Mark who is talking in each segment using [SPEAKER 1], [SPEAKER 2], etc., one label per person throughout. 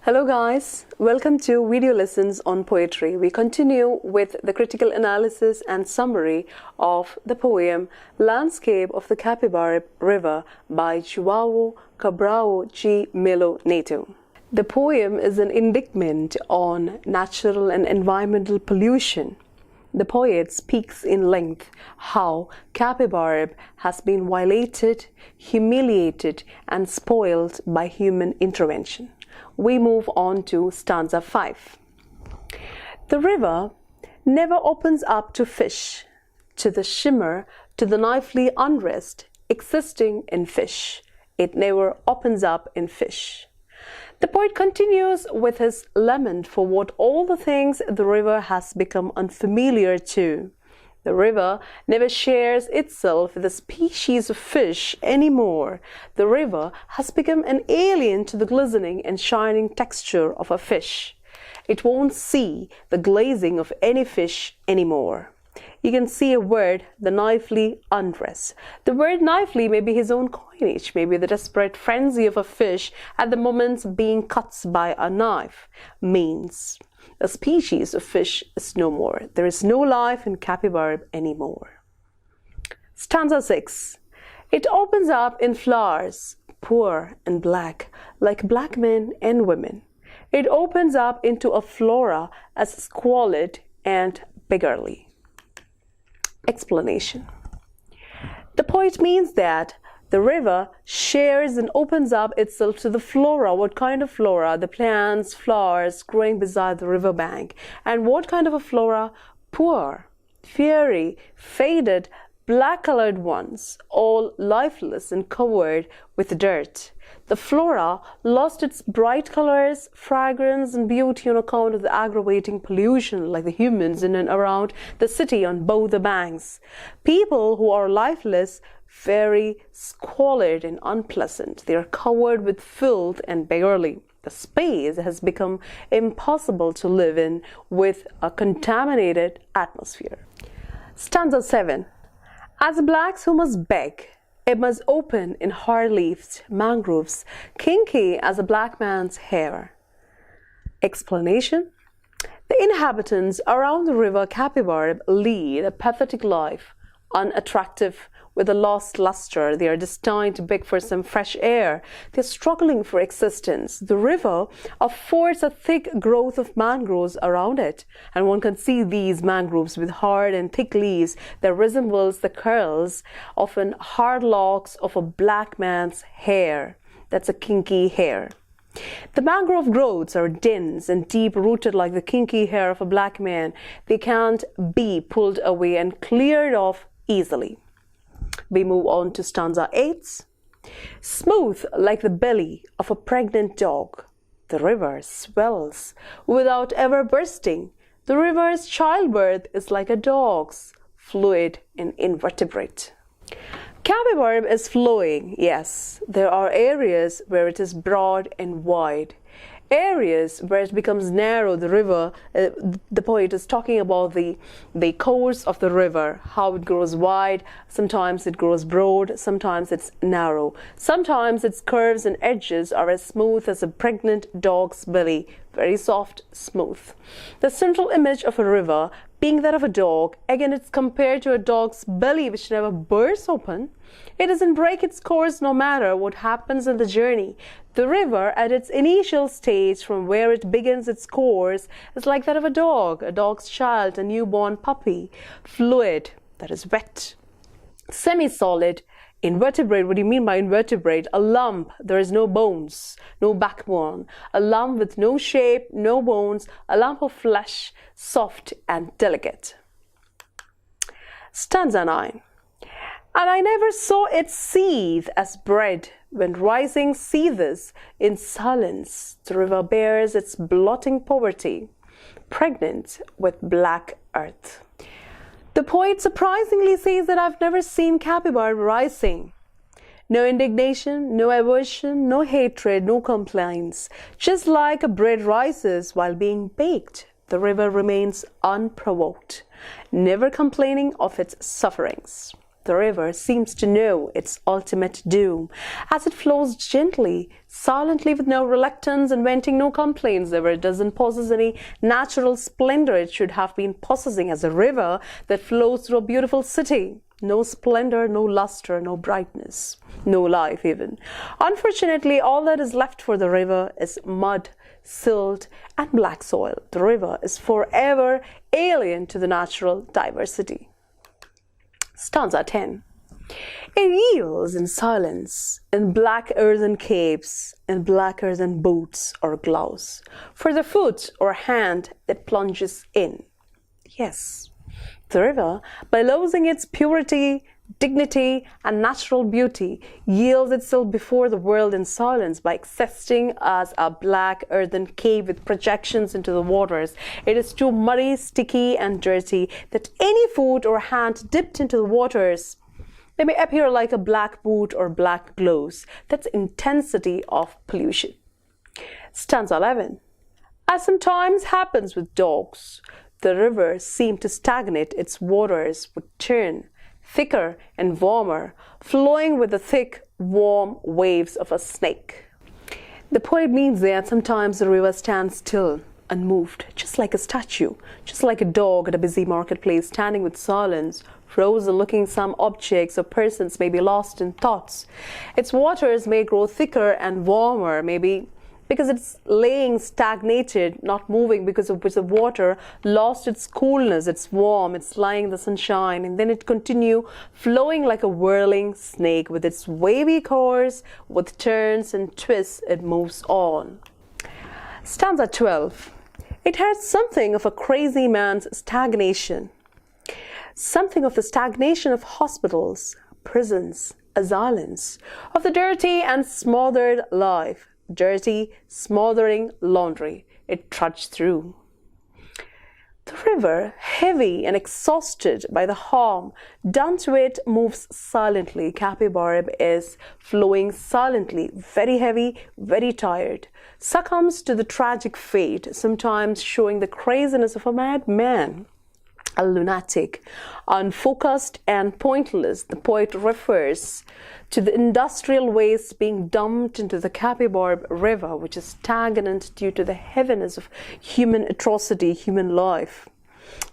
[SPEAKER 1] Hello guys, welcome to video lessons on poetry. We continue with the critical analysis and summary of the poem Landscape of the Capibaribe River by João Cabral de Melo Neto. The poem is an indictment on natural and environmental pollution. The poet speaks in length how Capibaribe has been violated, humiliated, and spoiled by human intervention. We move on to stanza 5. The river never opens up to fish, to the shimmer, to the knifely unrest existing in fish. It never opens up in fish. The poet continues with his lament for what all the things the river has become unfamiliar to. The river never shares itself with a species of fish anymore. The river has become an alien to the glistening and shining texture of a fish. It won't see the glazing of any fish anymore. You can see a word, the knifely undress. The word knifely may be his own coinage, maybe the desperate frenzy of a fish at the moment being cut by a knife. Means a species of fish is no more. There is no life in Capibaribe anymore. Stanza 6. It opens up in flowers, poor and black, like black men and women. It opens up into a flora as squalid and beggarly. Explanation. The poet means that the river shares and opens up itself to the flora. What kind of flora? The plants, flowers growing beside the riverbank. And what kind of a flora? Poor, fiery, faded, black-colored ones, all lifeless and covered with dirt. The flora lost its bright colors, fragrance, and beauty on account of the aggravating pollution, like the humans in and around the city on both the banks. People who are lifeless, very squalid and unpleasant. They are covered with filth and beggarly. The space has become impossible to live in with a contaminated atmosphere. Stanza 7. As blacks who must beg, it must open in hard-leaved mangroves, kinky as a black man's hair. Explanation. The inhabitants around the river Capibaribe lead a pathetic life, unattractive, with a lost luster. They are destined to beg for some fresh air. They are struggling for existence. The river affords a thick growth of mangroves around it, and one can see these mangroves with hard and thick leaves that resembles the curls, often hard locks of a black man's hair. That's a kinky hair. The mangrove growths are dense and deep-rooted like the kinky hair of a black man. They can't be pulled away and cleared off easily. We move on to stanza 8. Smooth like the belly of a pregnant dog, the river swells without ever bursting. The river's childbirth is like a dog's, fluid and invertebrate. Capibaribe is flowing, yes. There are areas where it is broad and wide. Areas where it becomes narrow, the river, the poet is talking about the course of the river, how it grows wide, sometimes it grows broad, sometimes it's narrow. Sometimes its curves and edges are as smooth as a pregnant dog's belly, very soft, smooth. The central image of a river being that of a dog, again it's compared to a dog's belly which never bursts open. It doesn't break its course no matter what happens in the journey. The river at its initial stage from where it begins its course is like that of a dog's child, a newborn puppy. Fluid, that is wet. Semi-solid. Invertebrate, what do you mean by invertebrate? A lump, there is no bones, no backbone. A lump with no shape, no bones, a lump of flesh, soft and delicate. Stanza 9. And I never saw it seethe as bread when rising seethes in silence. The river bears its blotting poverty, pregnant with black earth. The poet surprisingly says that I've never seen Capibaribe rising. No indignation, no aversion, no hatred, no complaints. Just like a bread rises while being baked, the river remains unprovoked, never complaining of its sufferings. The river seems to know its ultimate doom as it flows gently, silently, with no reluctance and venting no complaints. The river doesn't possess any natural splendor it should have been possessing as a river that flows through a beautiful city. No splendor, no luster, no brightness, no life even. Unfortunately, all that is left for the river is mud, silt, and black soil. The river is forever alien to the natural diversity. Stanza 10. It yields in silence, in black earthen capes, in black earthen boots or gloves, for the foot or hand that plunges in. Yes, the river, by losing its purity, dignity, and natural beauty, yields itself before the world in silence by existing as a black earthen cave with projections into the waters. It is too muddy, sticky, and dirty that any foot or hand dipped into the waters, they may appear like a black boot or black gloves. That's intensity of pollution. Stanza 11. As sometimes happens with dogs, the river seemed to stagnate. Its waters would turn thicker and warmer, flowing with the thick, warm waves of a snake. The poet means that sometimes the river stands still, unmoved, just like a statue, just like a dog at a busy marketplace standing with silence, frozen, looking some objects or persons may be lost in thoughts. Its waters may grow thicker and warmer, maybe because it's laying stagnated, not moving, because of which the water lost its coolness, it's warm, it's lying in the sunshine, and then it continue flowing like a whirling snake with its wavy course, with turns and twists it moves on. Stanza 12. It has something of a crazy man's stagnation, something of the stagnation of hospitals, prisons, asylums, of the dirty and smothered life, dirty, smothering laundry it trudged through. The river, heavy and exhausted by the harm done to it, moves silently. Capibaribe is flowing silently, very heavy, very tired, succumbs to the tragic fate, sometimes showing the craziness of a madman, a lunatic, unfocused and pointless. The poet refers to the industrial waste being dumped into the Capibaribe River, which is stagnant due to the heaviness of human atrocity, human life.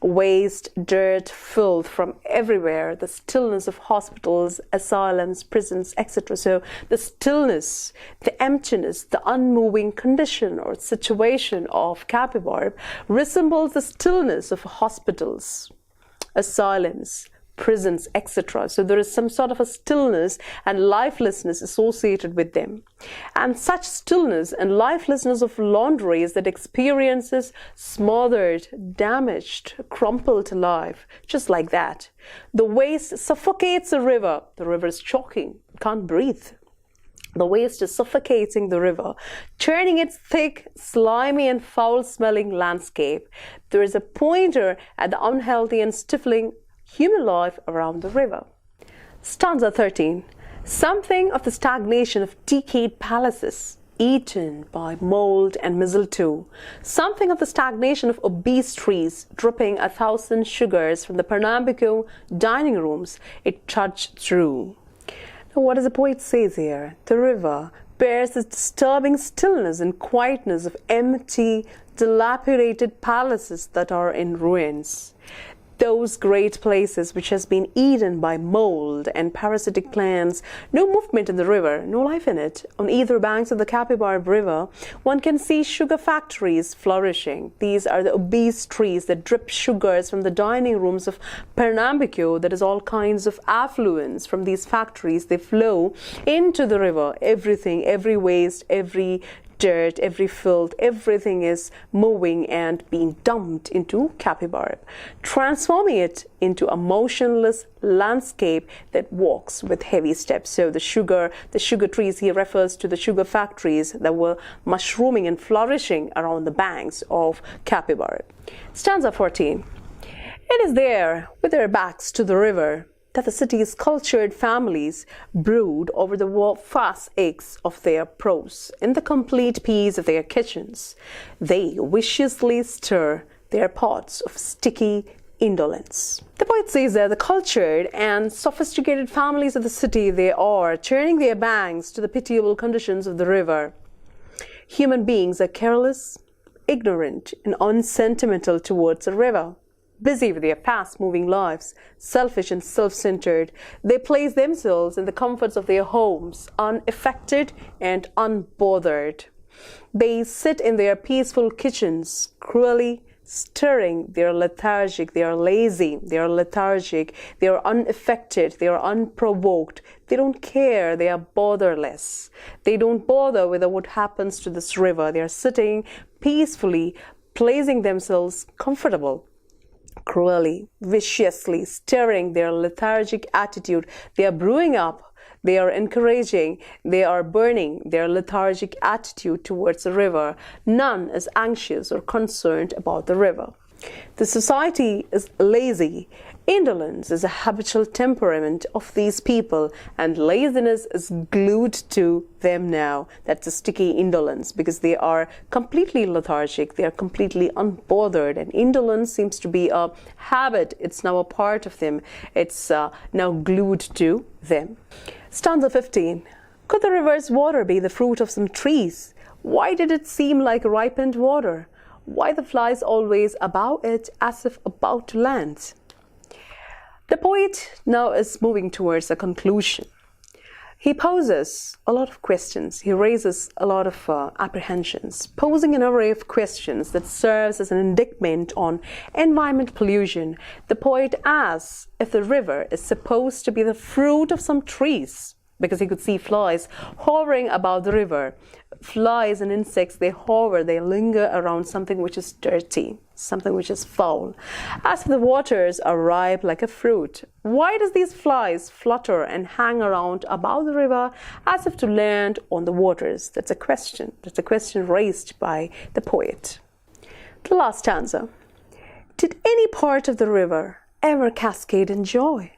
[SPEAKER 1] Waste, dirt, filth from everywhere, the stillness of hospitals, asylums, prisons, etc. So the stillness, the emptiness, the unmoving condition or situation of Capibaribe resembles the stillness of hospitals, asylums, prisons, etc. So there is some sort of a stillness and lifelessness associated with them. And such stillness and lifelessness of laundry is that experiences smothered, damaged, crumpled to life, just like that. The waste suffocates the river. The river is choking, can't breathe. The waste is suffocating the river, turning its thick, slimy, and foul-smelling landscape. There is a pointer at the unhealthy and stifling human life around the river. Stanza 13. Something of the stagnation of decayed palaces, eaten by mold and mistletoe. Something of the stagnation of obese trees, dripping 1,000 sugars from the Pernambuco dining rooms it trudged through. Now, what does the poet say here? The river bears this disturbing stillness and quietness of empty, dilapidated palaces that are in ruins. Those great places which has been eaten by mold and parasitic plants, no movement in the river, no life in it. On either banks of the Capibaribe River, one can see sugar factories flourishing. These are the obese trees that drip sugars from the dining rooms of Pernambuco. That is all kinds of affluence from these factories. They flow into the river. Everything, every waste, every dirt, every filth, everything is moving and being dumped into Capibaribe, transforming it into a motionless landscape that walks with heavy steps. So the sugar trees, he refers to the sugar factories that were mushrooming and flourishing around the banks of Capibaribe. Stanza 14. It is there, with their backs to the river, that the city's cultured families brood over the fast eggs of their prose. In the complete peace of their kitchens, they viciously stir their pots of sticky, indolence. The poet says that the cultured and sophisticated families of the city, they are turning their banks to the pitiable conditions of the river. Human beings are careless, ignorant, and unsentimental towards the river. Busy with their fast-moving lives, selfish and self-centered, they place themselves in the comforts of their homes, unaffected and unbothered. They sit in their peaceful kitchens, cruelly stirring. They are lethargic, they are lazy, they are lethargic, they are unaffected, they are unprovoked. They don't care, they are botherless. They don't bother with what happens to this river. They are sitting peacefully, placing themselves comfortable. Cruelly, viciously stirring their lethargic attitude. They are brewing up, they are encouraging, they are burning their lethargic attitude towards the river. None is anxious or concerned about the river. The society is lazy. Indolence is a habitual temperament of these people, and laziness is glued to them now. That's a sticky indolence, because they are completely lethargic, they are completely unbothered, and indolence seems to be a habit. It's now a part of them. It's now glued to them. Stanza 15. Could the river's water be the fruit of some trees? Why did it seem like ripened water? Why the flies always about it as if about to land? The poet now is moving towards a conclusion. He poses a lot of questions. He raises a lot of apprehensions, posing an array of questions that serves as an indictment on environment pollution. The poet asks if the river is supposed to be the fruit of some trees, because he could see flies hovering about the river. Flies and insects, they hover, they linger around something which is dirty, something which is foul. As if the waters are ripe like a fruit, why does these flies flutter and hang around about the river as if to land on the waters? That's a question. That's a question raised by the poet. The last stanza. Did any part of the river ever cascade in joy?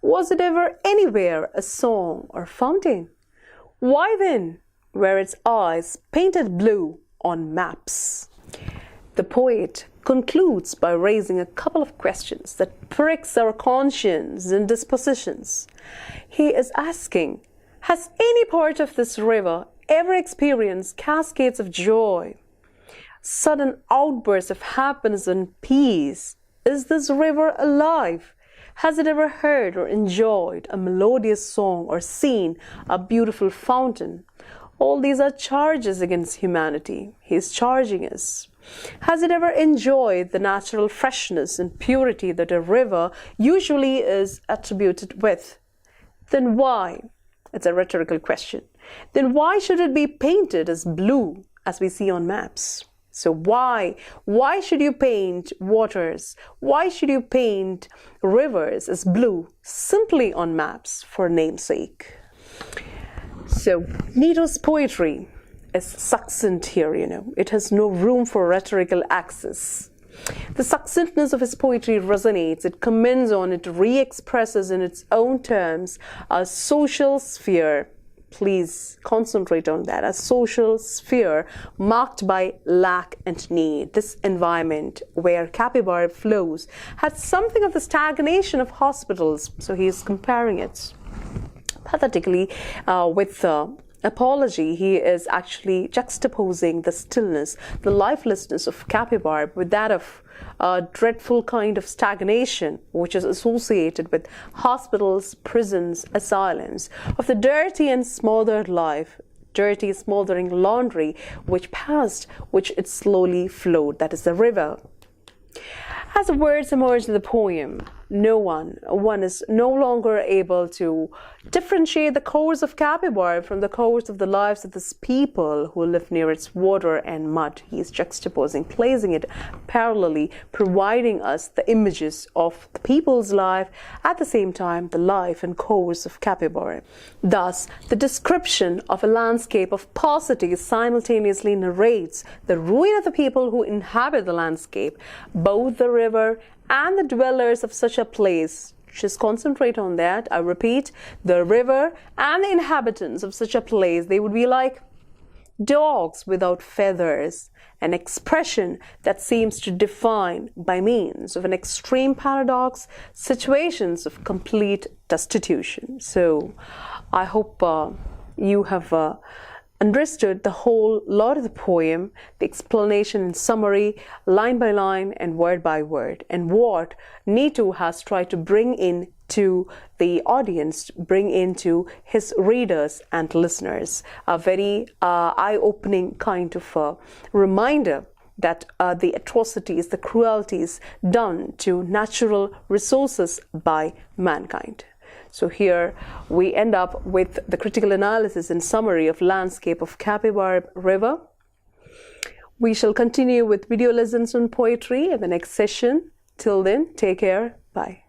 [SPEAKER 1] Was it ever anywhere a song or fountain? Why then were its eyes painted blue on maps? The poet concludes by raising a couple of questions that pricks our conscience and dispositions. He is asking, has any part of this river ever experienced cascades of joy, sudden outbursts of happiness and peace? Is this river alive? Has it ever heard or enjoyed a melodious song or seen a beautiful fountain? All these are charges against humanity. He is charging us. Has it ever enjoyed the natural freshness and purity that a river usually is attributed with? Then why? It's a rhetorical question. Then why should it be painted as blue as we see on maps? So why should you paint waters? Why should you paint rivers as blue simply on maps for namesake? So Nito's poetry is succinct here, It has no room for rhetorical access. The succinctness of his poetry resonates, it commends on, it re-expresses in its own terms a social sphere. Please concentrate on that. A social sphere marked by lack and need. This environment where capibaribe flows had something of the stagnation of hospitals. So he is comparing it pathetically with apology. He is actually juxtaposing the stillness, the lifelessness of capibaribe with that of a dreadful kind of stagnation which is associated with hospitals, prisons, asylums, of the dirty and smothered life, dirty smoldering laundry which passed, which it slowly flowed. That is the river. As the words emerge in the poem, one is no longer able to differentiate the course of capibaribe from the course of the lives of these people who live near its water and mud. He is juxtaposing, placing it parallelly, providing us the images of the people's life, at the same time the life and course of capibaribe. Thus, the description of a landscape of paucity simultaneously narrates the ruin of the people who inhabit the landscape, both the river and the dwellers of such a place. Just concentrate on that. I repeat, the river and the inhabitants of such a place, they would be like dogs without feathers, an expression that seems to define, by means of an extreme paradox, situations of complete destitution. So I hope you have understood the whole lot of the poem, the explanation and summary, line by line and word by word, and what Neetu has tried to bring in to the audience, bring into his readers and listeners. A very eye-opening kind of reminder that the atrocities, the cruelties done to natural resources by mankind. So here we end up with the critical analysis and summary of landscape of Capibaribe River. We shall continue with video lessons on poetry in the next session. Till then, take care. Bye.